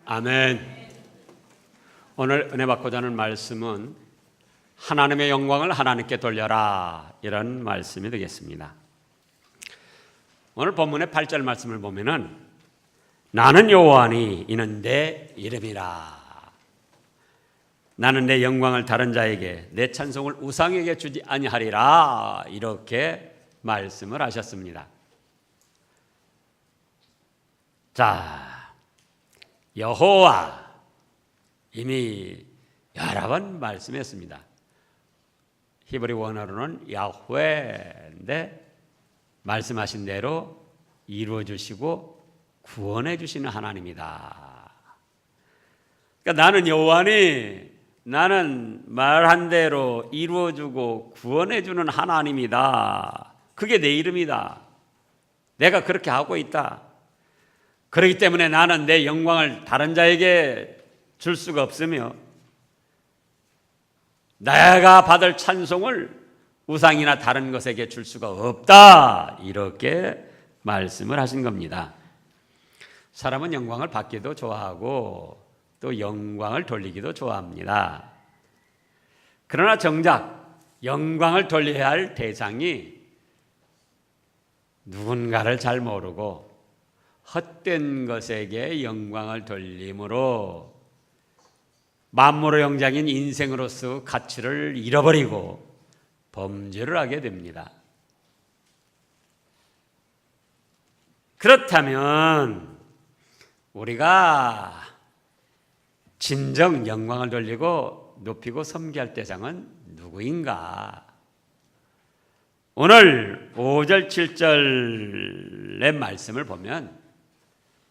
아멘. 오늘 은혜 받고자 하는 말씀은 하나님의 영광을 하나님께 돌려라, 이런 말씀이 되겠습니다. 오늘 본문의 8절 말씀을 보면은 나는 여호와니 이는 내 이름이라. 나는 내 영광을 다른 자에게, 내 찬송을 우상에게 주지 아니하리라, 이렇게 말씀을 하셨습니다. 자, 여호와 이미 여러 번 말씀했습니다. 히브리 원어로는 야훼인데 말씀하신 대로 이루어 주시고 구원해 주시는 하나님이다. 그러니까 나는 여호와니, 나는 말한 대로 이루어 주고 구원해 주는 하나님이다. 그게 내 이름이다. 내가 그렇게 하고 있다. 그렇기 때문에 나는 내 영광을 다른 자에게 줄 수가 없으며 내가 받을 찬송을 우상이나 다른 것에게 줄 수가 없다, 이렇게 말씀을 하신 겁니다. 사람은 영광을 받기도 좋아하고 또 영광을 돌리기도 좋아합니다. 그러나 정작 영광을 돌려야 할 대상이 누군가를 잘 모르고 헛된 것에게 영광을 돌림으로 만물의 영장인 인생으로서 가치를 잃어버리고 범죄를 하게 됩니다. 그렇다면 우리가 진정 영광을 돌리고 높이고 섬기할 대상은 누구인가? 오늘 5절 7절의 말씀을 보면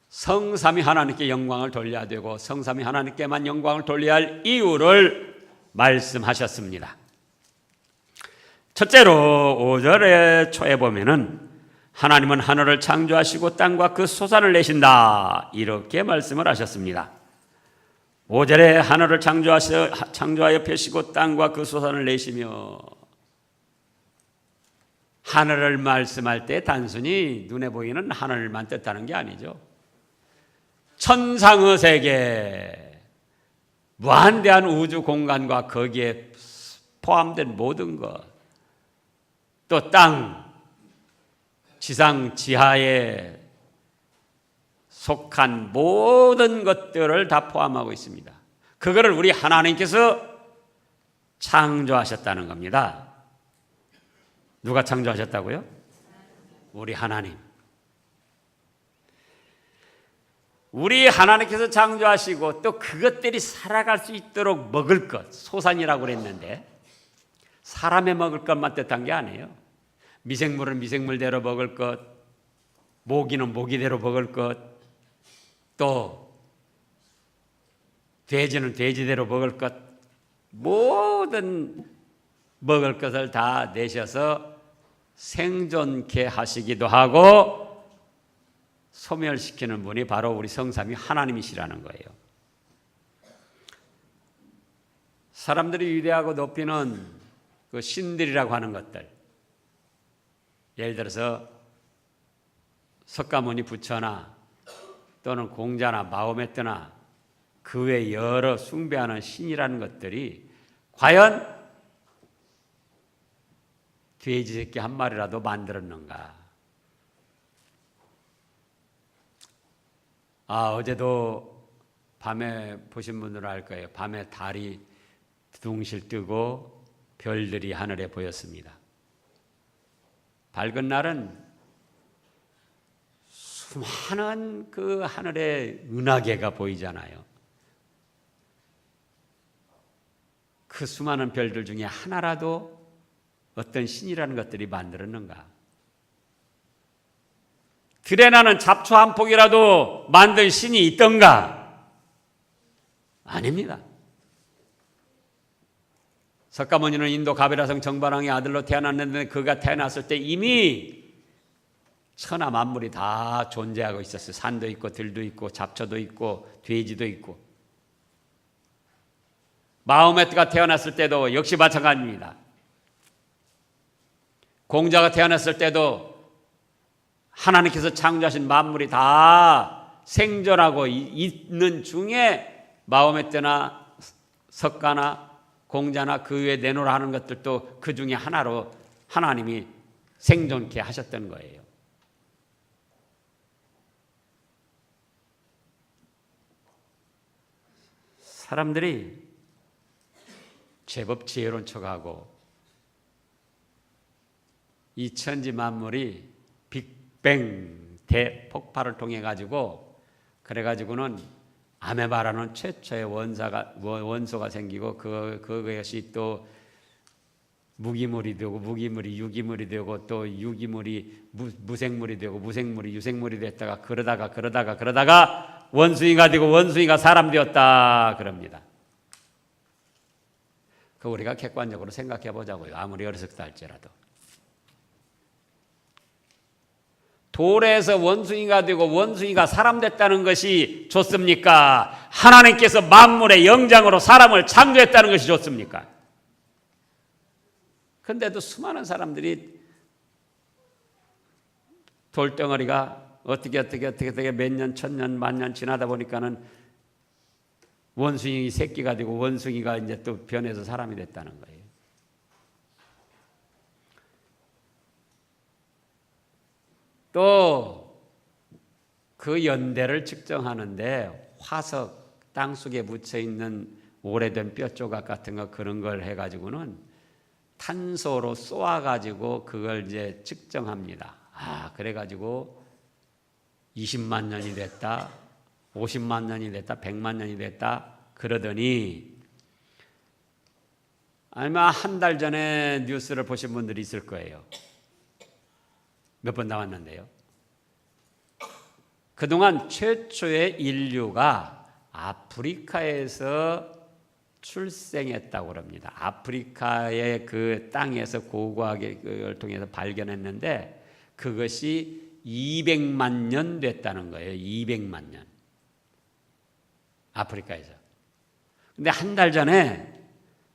성삼위 하나님께 영광을 돌려야 되고 성삼위 하나님께만 영광을 돌려야 할 이유를 말씀하셨습니다. 첫째로 5절의 초에 보면은 하나님은 하늘을 창조하시고 땅과 그 솟아를 내신다, 이렇게 말씀을 하셨습니다. 5절에 하늘을 창조하여 펴시고 땅과 그 솟아를 내시며, 하늘을 말씀할 때 단순히 눈에 보이는 하늘만 뜻하는 게 아니죠. 천상의 세계, 무한대한 우주 공간과 거기에 포함된 모든 것, 또 땅, 지상 지하에 속한 모든 것들을 다 포함하고 있습니다. 그거를 우리 하나님께서 창조하셨다는 겁니다. 누가 창조하셨다고요? 우리 하나님. 우리 하나님께서 창조하시고 또 그것들이 살아갈 수 있도록 먹을 것, 소산이라고 그랬는데 사람의 먹을 것만 뜻한 게 아니에요. 미생물은 미생물대로 먹을 것, 모기는 모기대로 먹을 것, 또 돼지는 돼지대로 먹을 것, 모든 먹을 것을 다 내셔서 생존케 하시기도 하고 소멸시키는 분이 바로 우리 성삼위 하나님이시라는 거예요. 사람들이 위대하고 높이는 그 신들이라고 하는 것들, 예를 들어서 석가모니 부처나 또는 공자나 마호메트나 그 외 여러 숭배하는 신이라는 것들이 과연 돼지 새끼 한 마리라도 만들었는가? 어제도 밤에 보신 분들은 알 거예요. 밤에 달이 두둥실 뜨고 별들이 하늘에 보였습니다. 밝은 날은 수많은 그 하늘의 은하계가 보이잖아요. 그 수많은 별들 중에 하나라도 어떤 신이라는 것들이 만들었는가? 들에 나는 잡초 한 폭이라도 만든 신이 있던가? 아닙니다. 석가모니는 인도 가베라성 정발왕의 아들로 태어났는데 그가 태어났을 때 이미 천하 만물이 다 존재하고 있었어요. 산도 있고 들도 있고 잡초도 있고 돼지도 있고. 마호메트가 태어났을 때도 역시 마찬가지입니다. 공자가 태어났을 때도 하나님께서 창조하신 만물이 다 생존하고 있는 중에 마호메트나 석가나 공자나 그 외에 내놓으라 하는 것들도 그 중에 하나로 하나님이 생존케 하셨던 거예요. 사람들이 제법 지혜로운 척하고 이 천지 만물이 빅뱅 대폭발을 통해 가지고 그래가지고는 아메바라는 최초의 원소가 생기고 그것이 또 무기물이 되고 무기물이 유기물이 되고 또 유기물이 무생물이 되고 무생물이 유생물이 됐다가 그러다가 원숭이가 되고 원숭이가 사람 되었다 그럽니다. 그 우리가 객관적으로 생각해 보자고요. 아무리 어리석다 할지라도. 돌에서 원숭이가 되고 원숭이가 사람 됐다는 것이 좋습니까? 하나님께서 만물의 영장으로 사람을 창조했다는 것이 좋습니까? 그런데도 수많은 사람들이 돌덩어리가 어떻게 몇 년, 천년, 만년 지나다 보니까는 원숭이 새끼가 되고 원숭이가 이제 또 변해서 사람이 됐다는 거예요. 또 그 연대를 측정하는데 화석, 땅속에 묻혀 있는 오래된 뼈 조각 같은 거 그런 걸 해가지고는 탄소로 쏘아가지고 그걸 이제 측정합니다. 그래가지고 20만 년이 됐다, 50만 년이 됐다, 100만 년이 됐다 그러더니 아마 한 달 전에 뉴스를 보신 분들이 있을 거예요. 몇 번 나왔는데요. 그동안 최초의 인류가 아프리카에서 출생했다고 합니다. 아프리카의 그 땅에서 고고학을 통해서 발견했는데 그것이 200만 년 됐다는 거예요. 200만 년. 아프리카에서. 근데 한 달 전에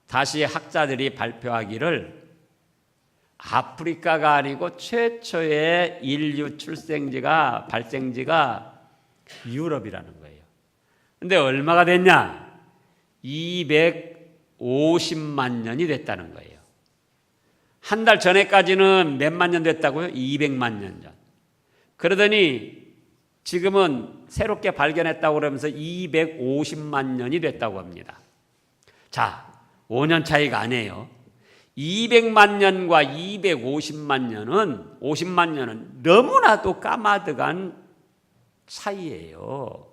다시 학자들이 발표하기를 아프리카가 아니고 최초의 인류 출생지가 발생지가 유럽이라는 거예요. 근데 얼마가 됐냐? 250만 년이 됐다는 거예요. 한 달 전에까지는 몇만 년 됐다고요? 200만 년 전. 그러더니 지금은 새롭게 발견했다고 그러면서 250만 년이 됐다고 합니다. 자, 5년 차이가 아니에요. 200만 년과 250만 년은 50만 년은 너무나도 까마득한 차이예요.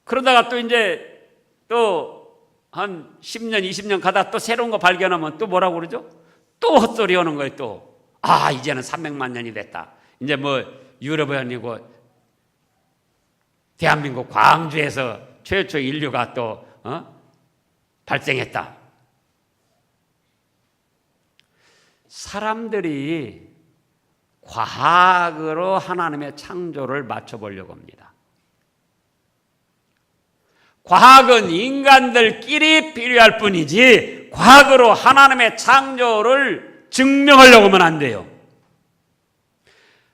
그러다가 또 이제 또 한 10년, 20년 가다 또 새로운 거 발견하면 또 뭐라고 그러죠? 또 헛소리 하는 거예요, 또. 이제는 300만 년이 됐다. 이제 뭐 유럽이 아니고 대한민국 광주에서 최초 인류가 또 발생했다. 사람들이 과학으로 하나님의 창조를 맞춰보려고 합니다. 과학은 인간들끼리 필요할 뿐이지 과학으로 하나님의 창조를 증명하려고 하면 안 돼요.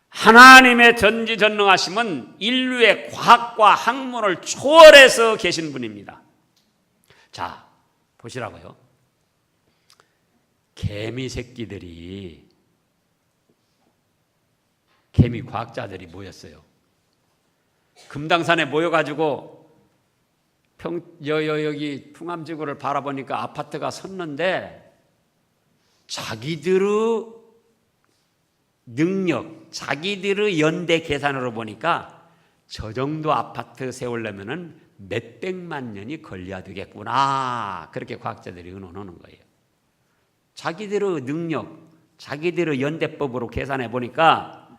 하나님의 전지전능하심은 인류의 과학과 학문을 초월해서 계신 분입니다. 자, 보시라고요. 개미 새끼들이 개미 과학자들이 모였어요. 금당산에 모여가지고 여기 풍암지구를 바라보니까 아파트가 섰는데 자기들의 능력, 자기들의 연대 계산으로 보니까 저 정도 아파트 세우려면은 몇백만 년이 걸려야 되겠구나. 그렇게 과학자들이 의논하는 거예요. 자기들의 능력, 자기들의 연대법으로 계산해 보니까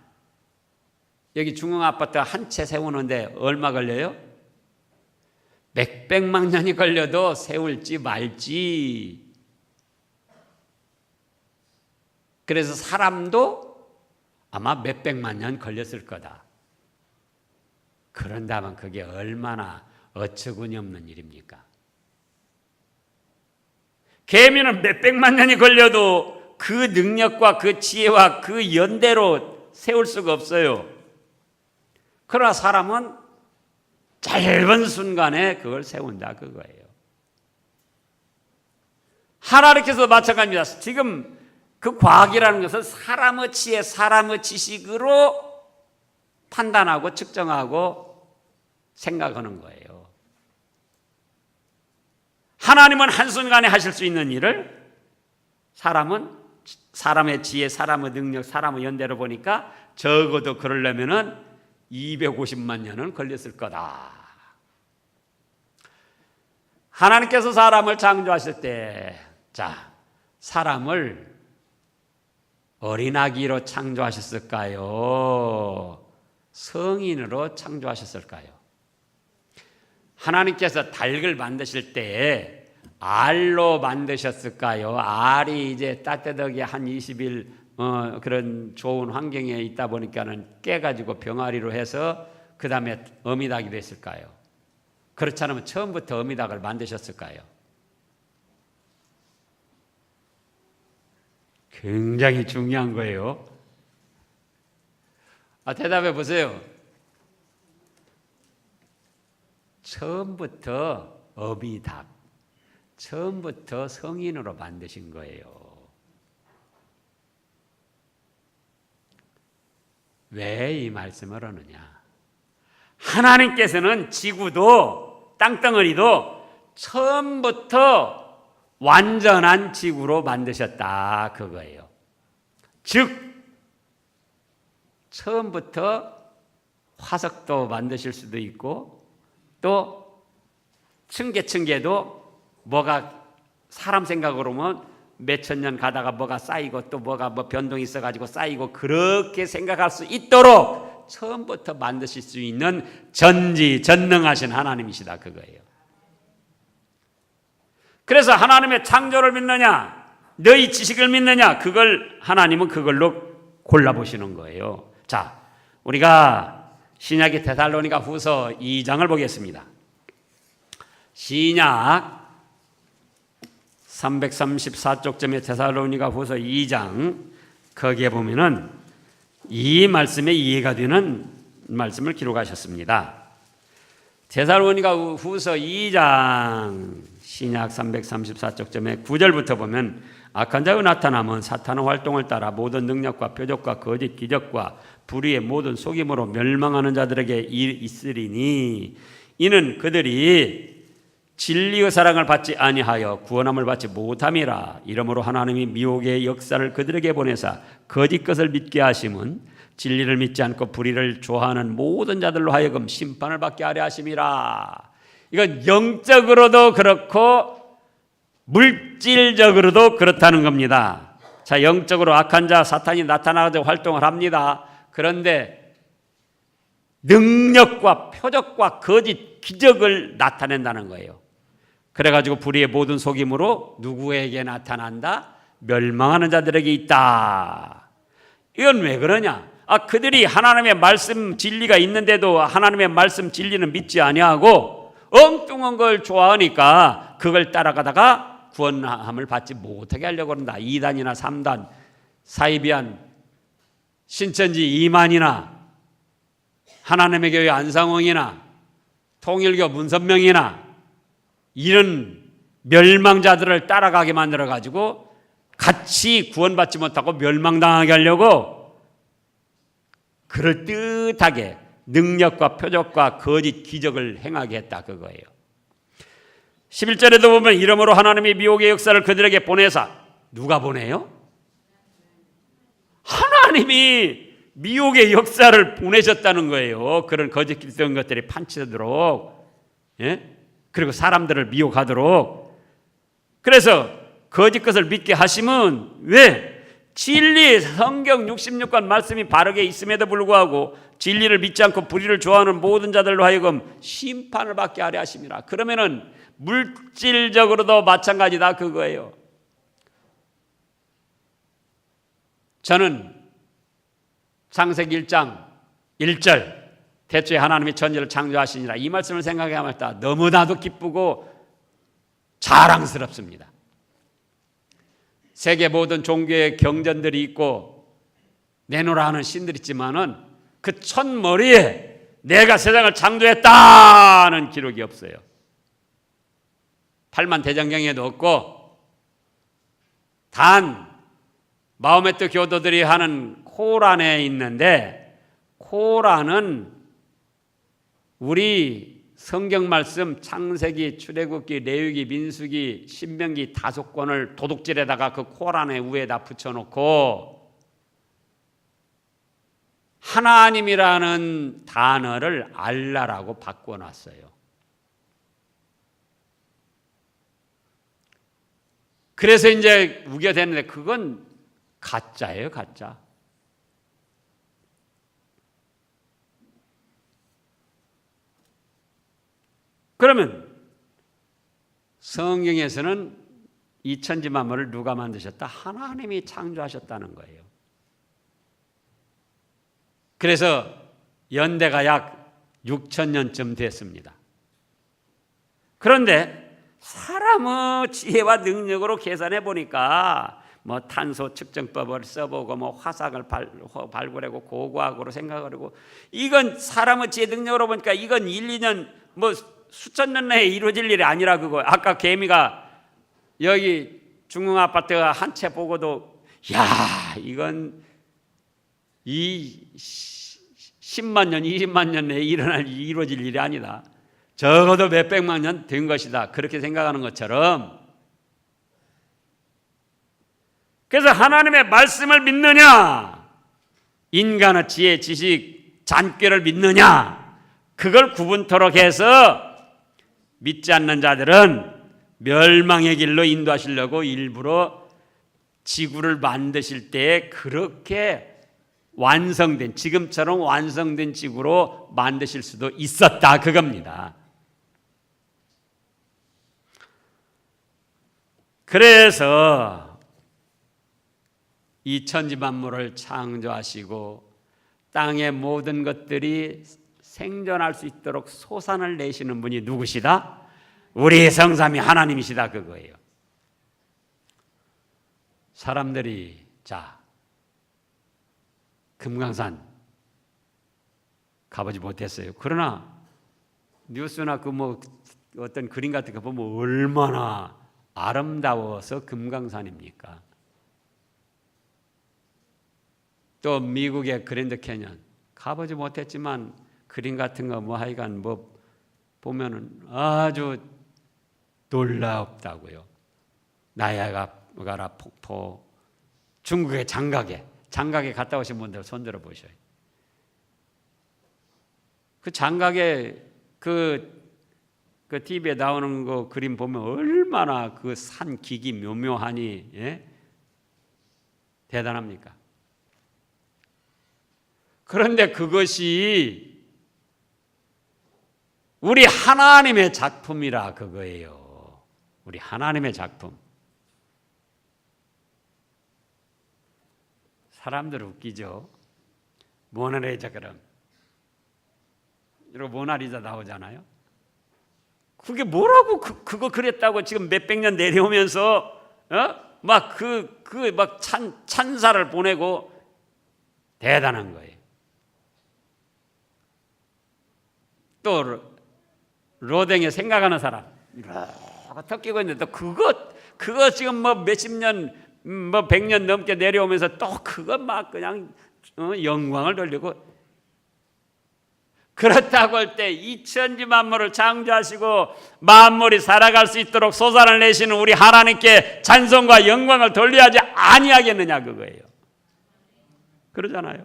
여기 중앙 아파트 한 채 세우는데 얼마 걸려요? 몇백만 년이 걸려도 세울지 말지. 그래서 사람도 아마 몇백만 년 걸렸을 거다. 그런다면 그게 얼마나 어처구니 없는 일입니까? 개미는 몇백만 년이 걸려도 그 능력과 그 지혜와 그 연대로 세울 수가 없어요. 그러나 사람은 짧은 순간에 그걸 세운다 그거예요. 하나님께서 마찬가지입니다. 지금 그 과학이라는 것은 사람의 지혜, 사람의 지식으로 판단하고 측정하고 생각하는 거예요. 하나님은 한순간에 하실 수 있는 일을 사람은 사람의 지혜, 사람의 능력, 사람의 연대로 보니까 적어도 그러려면은 250만 년은 걸렸을 거다. 하나님께서 사람을 창조하실 때, 자, 사람을 어린아기로 창조하셨을까요? 성인으로 창조하셨을까요? 하나님께서 닭을 만드실 때 알로 만드셨을까요? 알이 이제 따뜻하게 한 20일 그런 좋은 환경에 있다 보니까는 깨가지고 병아리로 해서 그 다음에 어미닭이 됐을까요? 그렇지 않으면 처음부터 어미닭을 만드셨을까요? 굉장히 중요한 거예요. 대답해 보세요. 처음부터 어미닭, 처음부터 성인으로 만드신 거예요. 왜 이 말씀을 하느냐? 하나님께서는 지구도 땅덩어리도 처음부터 완전한 지구로 만드셨다 그거예요. 즉 처음부터 화석도 만드실 수도 있고 또 층계도 뭐가 사람 생각으로 보면 몇천 년 가다가 뭐가 쌓이고 또 뭐가 변동이 있어가지고 쌓이고 그렇게 생각할 수 있도록 처음부터 만드실 수 있는 전지전능하신 하나님이시다 그거예요. 그래서 하나님의 창조를 믿느냐 너희 지식을 믿느냐 그걸 하나님은 그걸로 골라보시는 거예요. 자, 우리가 신약의 데살로니가 후서 2장을 보겠습니다. 신약 334쪽점의 데살로니가 후서 2장 거기에 보면은 이 말씀에 이해가 되는 말씀을 기록하셨습니다. 데살로니가 후서 2장 신약 334쪽점의 9절부터 보면 악한 자의 나타남은 사탄의 활동을 따라 모든 능력과 표적과 거짓 기적과 불의의 모든 속임으로 멸망하는 자들에게 있으리니 이는 그들이 진리의 사랑을 받지 아니하여 구원함을 받지 못함이라. 이러므로 하나님이 미혹의 역사를 그들에게 보내사 거짓 것을 믿게 하심은 진리를 믿지 않고 불의를 좋아하는 모든 자들로 하여금 심판을 받게 하려 하심이라. 이건 영적으로도 그렇고 물질적으로도 그렇다는 겁니다. 자, 영적으로 악한 자 사탄이 나타나서 활동을 합니다. 그런데 능력과 표적과 거짓 기적을 나타낸다는 거예요. 그래가지고 불의의 모든 속임으로 누구에게 나타난다? 멸망하는 자들에게 있다. 이건 왜 그러냐? 그들이 하나님의 말씀 진리가 있는데도 하나님의 말씀 진리는 믿지 아니하고 엉뚱한 걸 좋아하니까 그걸 따라가다가 구원함을 받지 못하게 하려고 한다. 2단이나 3단, 사이비안, 신천지 이만이나 하나님의 교회 안상홍이나 통일교 문선명이나 이런 멸망자들을 따라가게 만들어가지고 같이 구원받지 못하고 멸망당하게 하려고 그럴듯하게 능력과 표적과 거짓 기적을 행하게 했다 그거예요. 11절에도 보면 이러므로 하나님이 미혹의 역사를 그들에게 보내사. 누가 보내요? 하나님이 미혹의 역사를 보내셨다는 거예요. 그런 거짓 기득한 것들이 판치도록, 그리고 사람들을 미혹하도록. 그래서 거짓 것을 믿게 하심은 왜? 진리 성경 66권 말씀이 바르게 있음에도 불구하고 진리를 믿지 않고 불의를 좋아하는 모든 자들로 하여금 심판을 받게 하려 하심이라. 그러면은 물질적으로도 마찬가지다 그거예요. 저는 창세기 1장 1절 태초에 하나님이 천지를 창조하시니라 이 말씀을 생각하면 너무나도 기쁘고 자랑스럽습니다. 세계 모든 종교의 경전들이 있고 내노라 하는 신들이 있지만은 그 첫머리에 내가 세상을 창조했다는 기록이 없어요. 8만 대장경에도 없고 단 마호메트 교도들이 하는 코란에 있는데, 코란은 우리 성경 말씀 창세기, 출애굽기, 레위기, 민수기, 신명기 5권을 도둑질에다가 그 코란의 위에다 붙여놓고 하나님이라는 단어를 알라라고 바꿔놨어요. 그래서 이제 우겨댔는데 그건 가짜예요, 가짜. 그러면 성경에서는 이 천지 만물을 누가 만드셨다? 하나님이 창조하셨다는 거예요. 그래서 연대가 약 6,000년쯤 됐습니다. 그런데 사람의 지혜와 능력으로 계산해 보니까 뭐 탄소 측정법을 써보고 뭐 화석을 발굴하고 고고학으로 생각하고, 이건 사람의 지혜 능력으로 보니까 이건 1, 2년 뭐 수천 년 내에 이루어질 일이 아니라 그거. 아까 개미가 여기 중흥 아파트 한 채 보고도 야 이건 이 10만 년, 20만 년 내에 이루어질 일이 아니다. 적어도 몇백만 년 된 것이다. 그렇게 생각하는 것처럼, 그래서 하나님의 말씀을 믿느냐, 인간의 지혜, 지식, 잔꾀를 믿느냐, 그걸 구분토록 해서 믿지 않는 자들은 멸망의 길로 인도하시려고 일부러 지구를 만드실 때 그렇게 완성된, 지금처럼 완성된 지구로 만드실 수도 있었다, 그겁니다. 그래서 이 천지 만물을 창조하시고 땅의 모든 것들이 생존할 수 있도록 소산을 내시는 분이 누구시다? 우리 성삼위 하나님이시다, 그거예요. 사람들이 자 금강산 가보지 못했어요. 그러나 뉴스나 그 뭐 어떤 그림 같은 거 보면 얼마나 아름다워서 금강산입니까? 또 미국의 그랜드 캐년 가보지 못했지만 그림 같은 거 뭐 하여간 뭐 보면은 아주 놀랍다고요. 나야가라 폭포, 중국의 장각에 갔다 오신 분들 손들어 보셔요. 그 장각에 그 TV에 나오는 거 그림 보면 얼마나 그 산 기기 묘묘하니, 예? 대단합니까? 그런데 그것이 우리 하나님의 작품이라 그거예요. 우리 하나님의 작품. 사람들 웃기죠. 모나리자 그럼 이런 모나리자 나오잖아요. 그게 뭐라고 그거 그랬다고 지금 몇백 년 내려오면서 막 막 찬사를 보내고 대단한 거예요. 또 로댕에 생각하는 사람 이렇게 턱끼고 있는데 또 그거 지금 뭐 몇십 년 뭐 100년 넘게 내려오면서 또 그거 막 그냥 영광을 돌리고, 그렇다고 할 때 이 천지 만물을 창조하시고 만물이 살아갈 수 있도록 소산을 내시는 우리 하나님께 찬송과 영광을 돌려야지 아니하겠느냐 그거예요. 그러잖아요.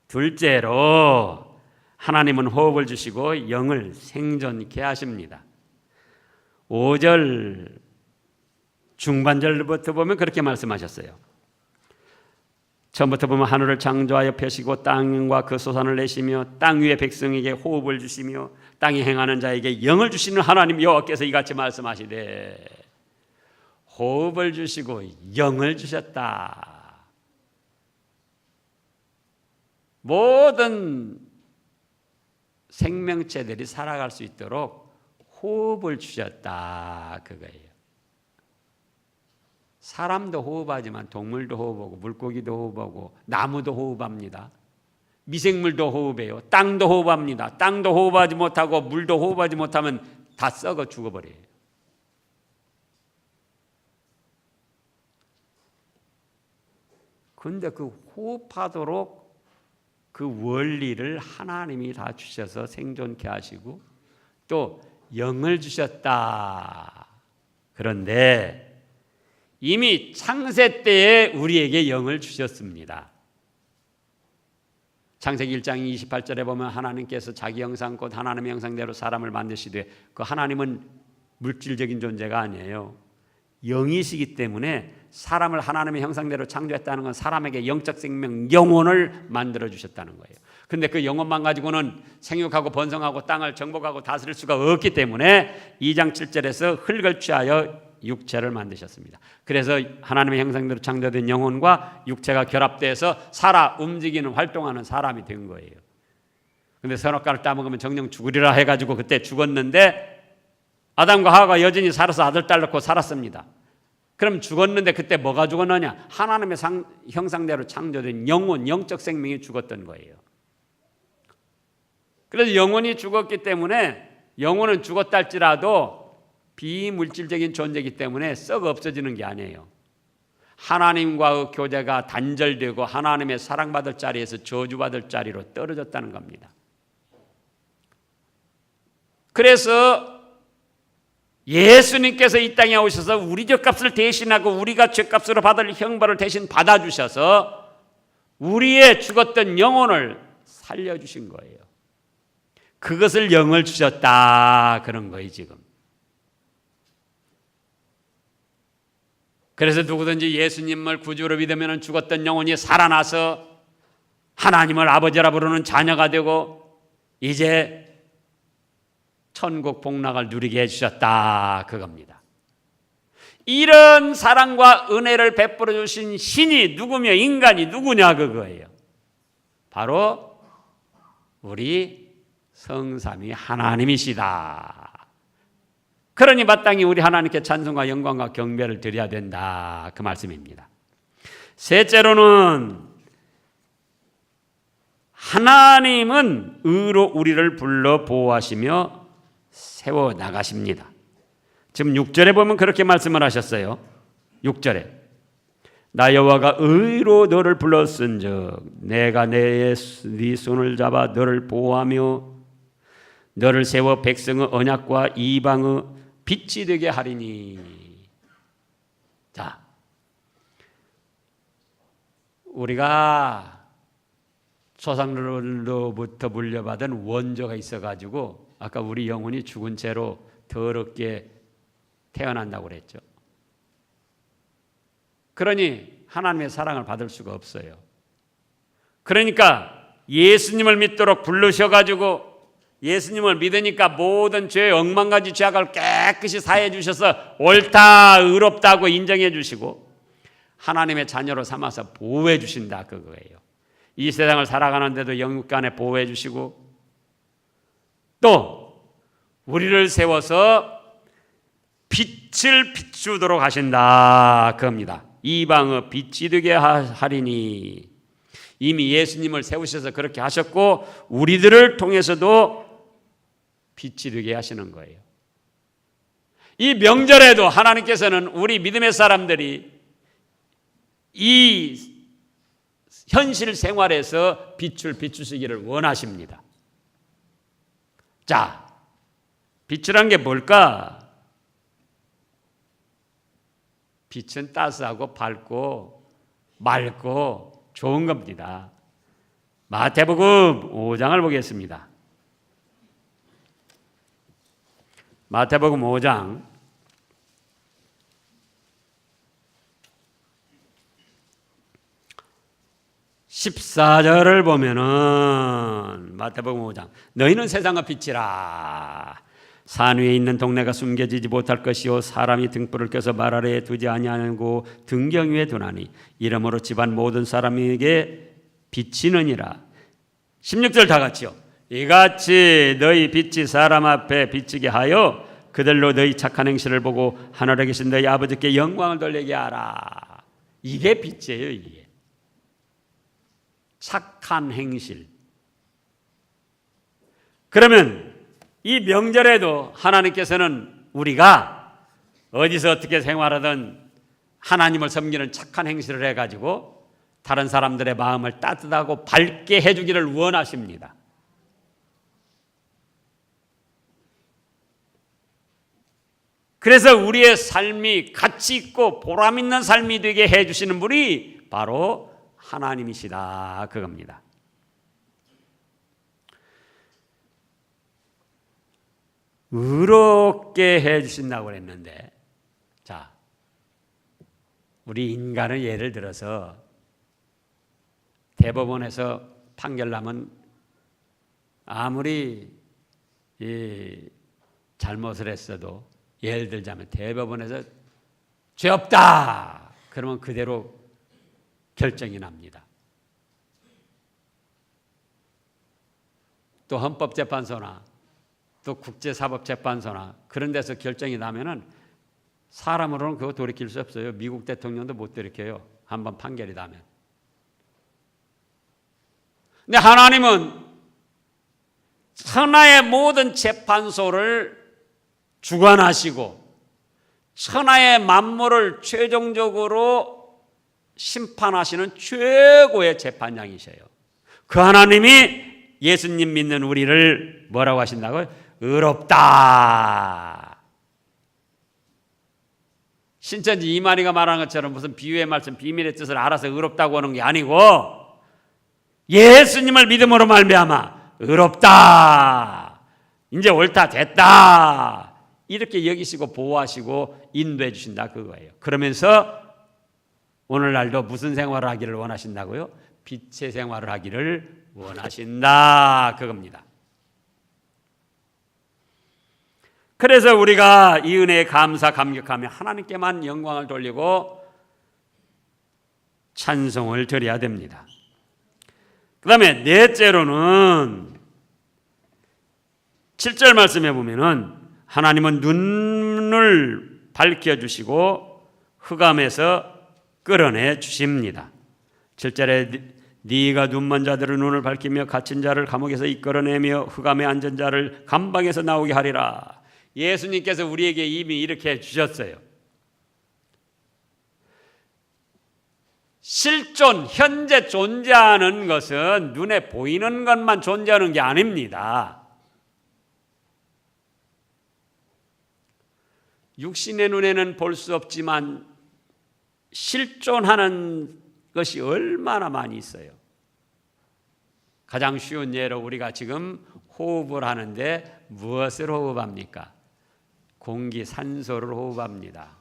둘째로 하나님은 호흡을 주시고 영을 생존케 하십니다. 5절 중반절부터 보면 그렇게 말씀하셨어요. 처음부터 보면 하늘을 창조하여 펴시고 땅과 그 소산을 내시며 땅 위의 백성에게 호흡을 주시며 땅에 행하는 자에게 영을 주시는 하나님 여호와께서 이같이 말씀하시되, 호흡을 주시고 영을 주셨다. 모든 생명체들이 살아갈 수 있도록 호흡을 주셨다 그거예요. 사람도 호흡하지만 동물도 호흡하고 물고기도 호흡하고 나무도 호흡합니다. 미생물도 호흡해요. 땅도 호흡합니다. 땅도 호흡하지 못하고 물도 호흡하지 못하면 다 썩어 죽어버려요. 그런데 그 호흡하도록 그 원리를 하나님이 다 주셔서 생존케 하시고 또 영을 주셨다. 그런데 이미 창세 때에 우리에게 영을 주셨습니다. 창세기 1장 28절에 보면 하나님께서 자기 형상 곧 하나님의 형상대로 사람을 만드시되 그 하나님은 물질적인 존재가 아니에요. 영이시기 때문에 사람을 하나님의 형상대로 창조했다는 건 사람에게 영적 생명, 영혼을 만들어 주셨다는 거예요. 그런데 그 영혼만 가지고는 생육하고 번성하고 땅을 정복하고 다스릴 수가 없기 때문에 2장 7절에서 흙을 취하여 육체를 만드셨습니다. 그래서 하나님의 형상대로 창조된 영혼과 육체가 결합돼서 살아 움직이는 활동하는 사람이 된 거예요. 그런데 선악과를 따먹으면 정령 죽으리라 해가지고 그때 죽었는데 아담과 하와가 여전히 살아서 아들 딸 낳고 살았습니다. 그럼 죽었는데 그때 뭐가 죽었느냐? 하나님의 형상대로 창조된 영혼, 영적 생명이 죽었던 거예요. 그래서 영혼이 죽었기 때문에 영혼은 죽었다 할지라도 비물질적인 존재이기 때문에 썩어 없어지는 게 아니에요. 하나님과의 교제가 단절되고 하나님의 사랑받을 자리에서 저주받을 자리로 떨어졌다는 겁니다. 그래서 예수님께서 이 땅에 오셔서 우리 죄값을 대신하고 우리가 죄값으로 받을 형벌을 대신 받아주셔서 우리의 죽었던 영혼을 살려주신 거예요. 그것을 영을 주셨다 그런 거예요 지금. 그래서 누구든지 예수님을 구주로 믿으면 죽었던 영혼이 살아나서 하나님을 아버지라 부르는 자녀가 되고 이제 천국 복락을 누리게 해주셨다 그겁니다. 이런 사랑과 은혜를 베풀어 주신 신이 누구며 인간이 누구냐 그거예요. 바로 우리 성삼위 하나님이시다. 그러니 마땅히 우리 하나님께 찬송과 영광과 경배를 드려야 된다 그 말씀입니다. 셋째로는 하나님은 의로 우리를 불러 보호하시며 세워나가십니다. 지금 6절에 보면 그렇게 말씀을 하셨어요. 6절에 나 여호와가 의로 너를 불렀은즉 내가 네 손을 잡아 너를 보호하며 너를 세워 백성의 언약과 이방의 빛이 되게 하리니. 자, 우리가 조상들로부터 물려받은 원조가 있어가지고 아까 우리 영혼이 죽은 채로 더럽게 태어난다고 그랬죠. 그러니 하나님의 사랑을 받을 수가 없어요. 그러니까 예수님을 믿도록 부르셔가지고 예수님을 믿으니까 모든 죄의 억만가지 죄악을 깨끗이 사해 주셔서 옳다 의롭다고 인정해 주시고 하나님의 자녀로 삼아서 보호해 주신다 그거예요. 이 세상을 살아가는데도 영육간에 보호해 주시고 또 우리를 세워서 빛을 비추도록 하신다 그겁니다. 이방의 빛이 되게 하리니. 이미 예수님을 세우셔서 그렇게 하셨고 우리들을 통해서도 빛이 되게 하시는 거예요. 이 명절에도 하나님께서는 우리 믿음의 사람들이 이 현실 생활에서 빛을 비추시기를 원하십니다. 자, 빛이란 게 뭘까? 빛은 따스하고 밝고 맑고 좋은 겁니다. 마태복음 5장을 보겠습니다. 마태복음 5장 14절을 보면은 마태복음 5장 너희는 세상의 빛이라. 산 위에 있는 동네가 숨겨지지 못할 것이요 사람이 등불을 켜서 말 아래에 두지 아니하고 등경 위에 두나니 이러므로 집안 모든 사람에게 비치느니라. 16절 다 같이요. 이같이 너희 빛이 사람 앞에 비치게 하여 그들로 너희 착한 행실을 보고 하늘에 계신 너희 아버지께 영광을 돌리게 하라. 이게 빛이에요. 이게 착한 행실, 그러면 이 명절에도 하나님께서는 우리가 어디서 어떻게 생활하든 하나님을 섬기는 착한 행실을 해가지고 다른 사람들의 마음을 따뜻하고 밝게 해주기를 원하십니다. 그래서 우리의 삶이 가치 있고 보람 있는 삶이 되게 해주시는 분이 바로 하나님이시다, 그겁니다. 의롭게 해주신다고 그랬는데, 자, 우리 인간은 예를 들어서 대법원에서 판결 나면 아무리 잘못을 했어도, 예를 들자면 대법원에서 죄 없다 그러면 그대로 결정이 납니다. 또 헌법재판소나 또 국제사법재판소나 그런 데서 결정이 나면은 사람으로는 그거 돌이킬 수 없어요. 미국 대통령도 못 돌이켜요. 한번 판결이 나면. 근데 하나님은 천하의 모든 재판소를 주관하시고 천하의 만물을 최종적으로 심판하시는 최고의 재판장이셔요. 그 하나님이 예수님 믿는 우리를 뭐라고 하신다고요? 의롭다. 신천지 이만희가 말하는 것처럼 무슨 비유의 말씀, 비밀의 뜻을 알아서 의롭다고 하는 게 아니고 예수님을 믿음으로 말미암아 의롭다. 이제 옳다 됐다. 이렇게 여기시고 보호하시고 인도해 주신다, 그거예요. 그러면서 오늘날도 무슨 생활을 하기를 원하신다고요? 빛의 생활을 하기를 원하신다, 그겁니다. 그래서 우리가 이 은혜에 감사감격하며 하나님께만 영광을 돌리고 찬송을 드려야 됩니다. 그 다음에 넷째로는 7절 말씀에 보면은 하나님은 눈을 밝혀주시고 흑암에서 끌어내 주십니다. 7절에 네가 눈먼 자들의 눈을 밝히며 갇힌 자를 감옥에서 이끌어내며 흑암에 앉은 자를 감방에서 나오게 하리라. 예수님께서 우리에게 이미 이렇게 해주셨어요. 실존, 현재 존재하는 것은 눈에 보이는 것만 존재하는 게 아닙니다. 육신의 눈에는 볼 수 없지만 실존하는 것이 얼마나 많이 있어요. 가장 쉬운 예로 우리가 지금 호흡을 하는데 무엇을 호흡합니까? 공기, 산소를 호흡합니다.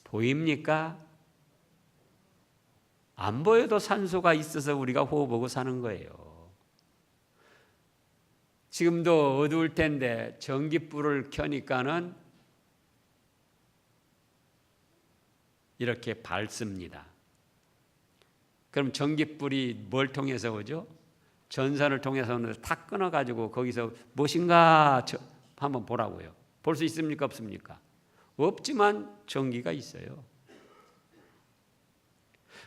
보입니까? 안 보여도 산소가 있어서 우리가 호흡하고 사는 거예요. 지금도 어두울 텐데 전기불을 켜니까는 이렇게 밝습니다. 그럼 전기불이 뭘 통해서 오죠? 전선을 통해서 오는데 탁 끊어가지고 거기서 무엇인가 한번 보라고요. 볼 수 있습니까? 없습니까? 없지만 전기가 있어요.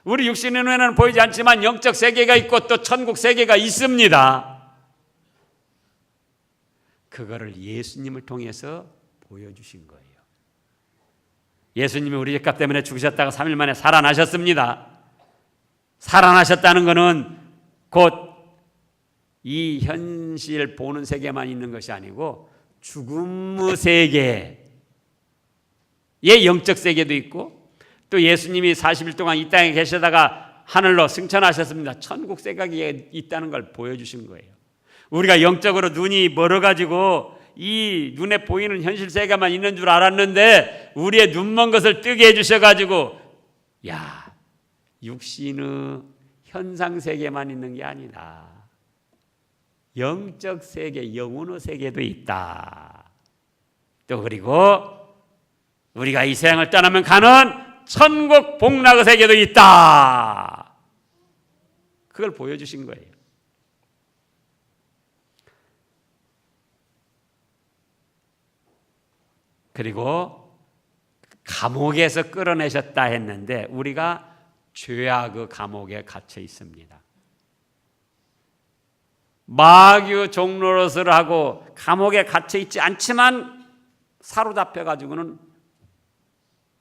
우리 육신의 눈에는 보이지 않지만 영적 세계가 있고 또 천국 세계가 있습니다. 그거를 예수님을 통해서 보여주신 거예요. 예수님이 우리 죄값 때문에 죽으셨다가 3일 만에 살아나셨습니다. 살아나셨다는 것은 곧 이 현실 보는 세계만 있는 것이 아니고 죽음의 세계에 영적 세계도 있고 또 예수님이 40일 동안 이 땅에 계시다가 하늘로 승천하셨습니다. 천국 세계가 있다는 걸 보여주신 거예요. 우리가 영적으로 눈이 멀어가지고 이 눈에 보이는 현실 세계만 있는 줄 알았는데 우리의 눈먼 것을 뜨게 해주셔가지고 야, 육신의 현상 세계만 있는 게 아니다. 영적 세계, 영혼의 세계도 있다. 또 그리고 우리가 이 세상을 떠나면 가는 천국 복락의 세계도 있다. 그걸 보여주신 거예요. 그리고 감옥에서 끌어내셨다 했는데 우리가 죄악의 감옥에 갇혀 있습니다. 마귀 종노릇을 하고 감옥에 갇혀 있지 않지만 사로잡혀 가지고는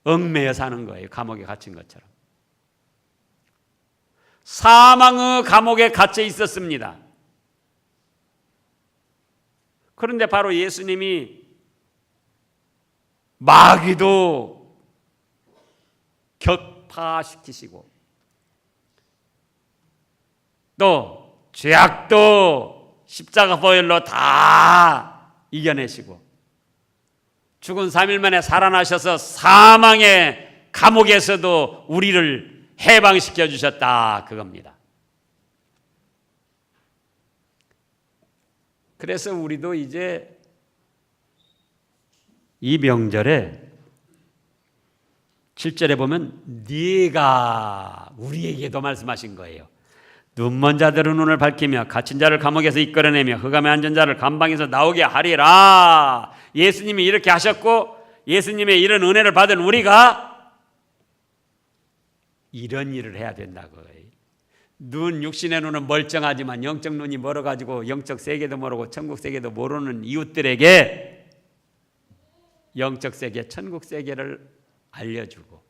얽매여 사는 거예요. 감옥에 갇힌 것처럼. 사망의 감옥에 갇혀 있었습니다. 그런데 바로 예수님이 마귀도 격파시키시고 또 죄악도 십자가 보혈로 다 이겨내시고 죽은 3일 만에 살아나셔서 사망의 감옥에서도 우리를 해방시켜 주셨다 그겁니다. 그래서 우리도 이제 이 명절에 7절에 보면 네가 우리에게도 말씀하신 거예요. 눈먼 자들은 눈을 밝히며 갇힌 자를 감옥에서 이끌어내며 흑암에 앉은 자를 감방에서 나오게 하리라. 예수님이 이렇게 하셨고 예수님의 이런 은혜를 받은 우리가 이런 일을 해야 된다고요. 눈, 육신의 눈은 멀쩡하지만 영적 눈이 멀어가지고 영적 세계도 모르고 천국 세계도 모르는 이웃들에게 영적 세계, 천국 세계를 알려주고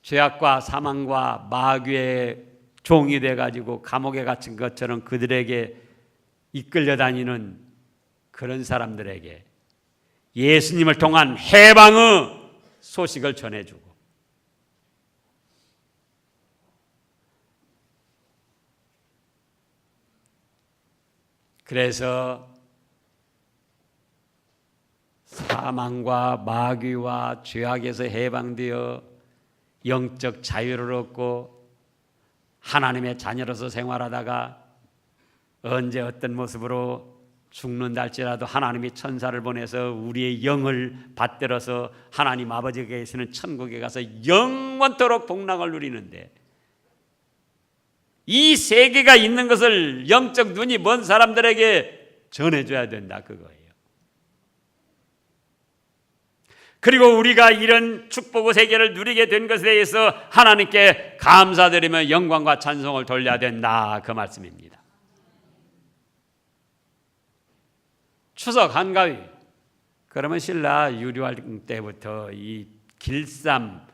죄악과 사망과 마귀의 종이 돼가지고 감옥에 갇힌 것처럼 그들에게 이끌려 다니는 그런 사람들에게 예수님을 통한 해방의 소식을 전해주고 그래서 사망과 마귀와 죄악에서 해방되어 영적 자유를 얻고 하나님의 자녀로서 생활하다가 언제 어떤 모습으로 죽는다 할지라도 하나님이 천사를 보내서 우리의 영을 받들어서 하나님 아버지가 계시는 천국에 가서 영원토록 복락을 누리는데 이 세계가 있는 것을 영적 눈이 먼 사람들에게 전해줘야 된다 그거예요. 그리고 우리가 이런 축복의 세계를 누리게 된 것에 대해서 하나님께 감사드리며 영광과 찬송을 돌려야 된다 그 말씀입니다. 추석 한가위 그러면 신라 유료할 때부터 이 길쌈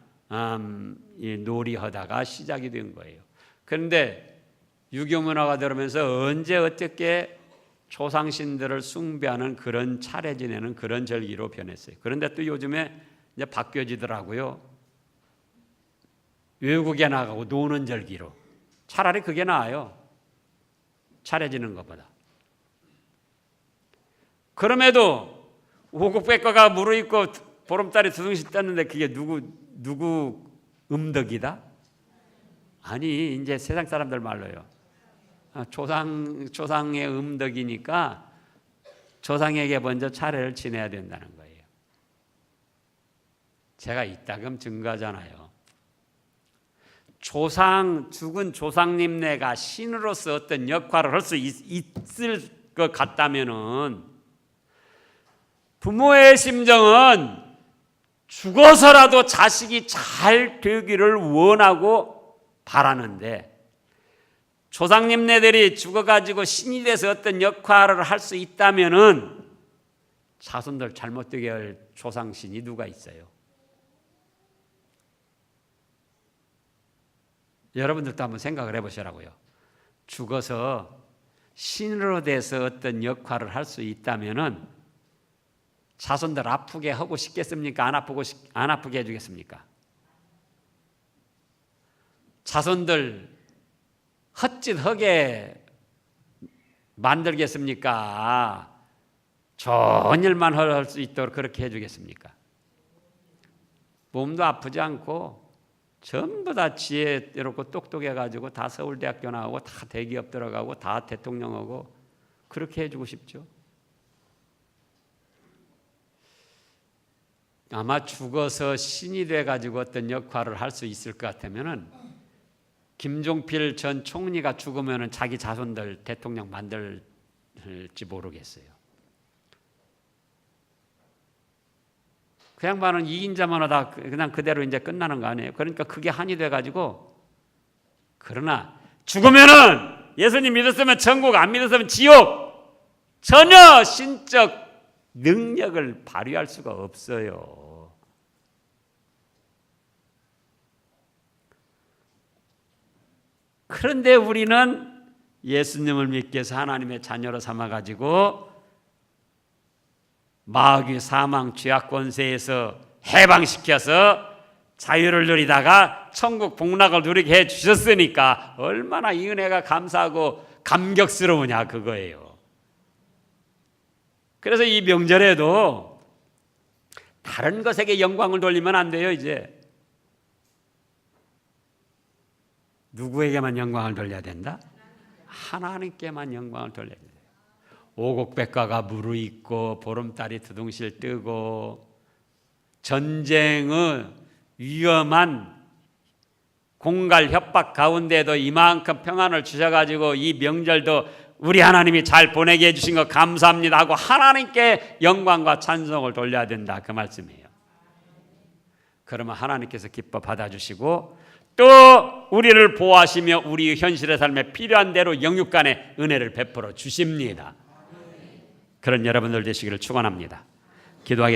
놀이하다가 시작이 된 거예요. 그런데 유교문화가 들어오면서 언제 어떻게 조상신들을 숭배하는 그런 차례 지내는 그런 절기로 변했어요. 그런데 또 요즘에 이제 바뀌어지더라고요. 외국에 나가고 노는 절기로. 차라리 그게 나아요. 차례 지는 것보다. 그럼에도 오곡백과가 무르익고 보름달이 두둥실 떴는데 그게 누구 음덕이다? 아니 이제 세상 사람들 말로요. 조상의 음덕이니까 조상에게 먼저 차례를 지내야 된다는 거예요. 제가 이따금 증거하잖아요. 죽은 조상님네가 신으로서 어떤 역할을 할 수 있을 것 같다면은 부모의 심정은 죽어서라도 자식이 잘 되기를 원하고 바라는데 조상님네들이 죽어가지고 신이 돼서 어떤 역할을 할 수 있다면은 자손들 잘못되게 할 조상신이 누가 있어요? 여러분들도 한번 생각을 해보시라고요. 죽어서 신으로 돼서 어떤 역할을 할 수 있다면은 자손들 아프게 하고 싶겠습니까? 안 아프게 해주겠습니까? 자손들 헛짓하게 만들겠습니까? 좋은 일만 할 수 있도록 그렇게 해주겠습니까? 몸도 아프지 않고 전부 다 지혜롭고 똑똑해가지고 다 서울대학교 나오고 다 대기업 들어가고 다 대통령하고 그렇게 해주고 싶죠. 아마 죽어서 신이 돼가지고 어떤 역할을 할 수 있을 것 같으면은 김종필 전 총리가 죽으면은 자기 자손들 대통령 만들지 모르겠어요. 그 양반은 이인자만 하다 그냥 그대로 이제 끝나는 거 아니에요. 그러니까 그게 한이 돼가지고 그러나 죽으면은 예수님 믿었으면 천국, 안 믿었으면 지옥. 전혀 신적 능력을 발휘할 수가 없어요. 그런데 우리는 예수님을 믿기 위해서 하나님의 자녀로 삼아가지고 마귀 사망 죄악 권세에서 해방시켜서 자유를 누리다가 천국 복락을 누리게 해주셨으니까 얼마나 이 은혜가 감사하고 감격스러우냐 그거예요. 그래서 이 명절에도 다른 것에게 영광을 돌리면 안 돼요. 이제 누구에게만 영광을 돌려야 된다? 하나님께만 영광을 돌려야 돼요. 오곡백과가 무르익고 보름달이 두둥실 뜨고 전쟁의 위험한 공갈 협박 가운데도 이만큼 평안을 주셔가지고 이 명절도 우리 하나님이 잘 보내게 해주신 거 감사합니다 하고 하나님께 영광과 찬송을 돌려야 된다 그 말씀이에요. 그러면 하나님께서 기뻐 받아주시고 또 우리를 보호하시며 우리 현실의 삶에 필요한 대로 영육간의 은혜를 베풀어 주십니다. 그런 여러분들 되시기를 축원합니다. 기도하겠습니다.